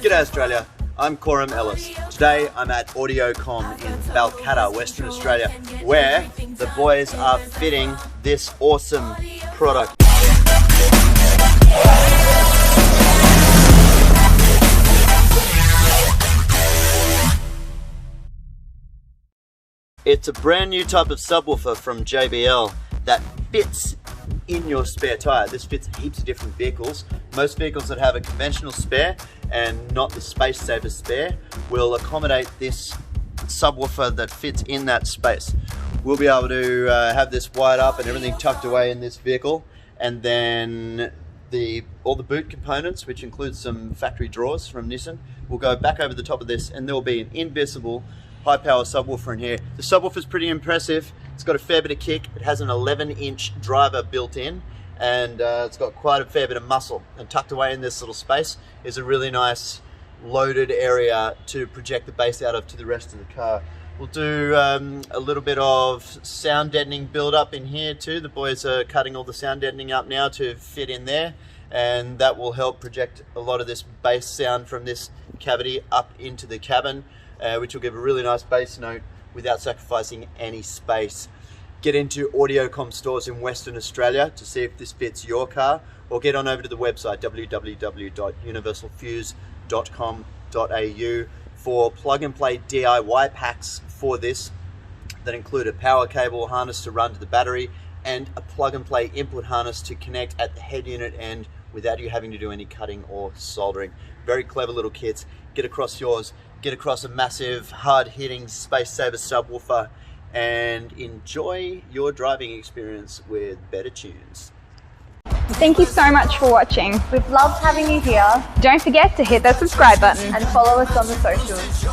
G'day Australia, I'm Coram Ellis. Today I'm at Audiocom in Balcatta, Western Australia, where the boys are fitting this awesome product. It's a brand new type of subwoofer from JBL that fits in your spare tire. This fits heaps of different vehicles. Most vehicles that have a conventional spare and not the space saver spare will accommodate this subwoofer that fits in that space. We'll be able to have this wired up and everything tucked away in this vehicle, and then all the boot components, which includes some factory drawers from Nissan, will go back over the top of this, and there will be an invisible high power subwoofer in here. The subwoofer is pretty impressive. It's got a fair bit of kick. It has an 11-inch driver built in, and it's got quite a fair bit of muscle. And tucked away in this little space is a really nice loaded area to project the bass out of to the rest of the car. We'll do a little bit of sound deadening build up in here too. The boys are cutting all the sound deadening up now to fit in there, and that will help project a lot of this bass sound from this cavity up into the cabin, which will give a really nice bass note without sacrificing any space. Get into Audiocom stores in Western Australia to see if this fits your car, or get on over to the website www.universalfuze.com.au for plug and play DIY packs for this that include a power cable harness to run to the battery and a plug and play input harness to connect at the head unit end without you having to do any cutting or soldering. Very clever little kits. Get across yours, get across a massive hard-hitting space saver subwoofer, and enjoy your driving experience with better tunes. Thank you so much for watching. We've loved having you here. Don't forget to hit that subscribe button And follow us on the socials.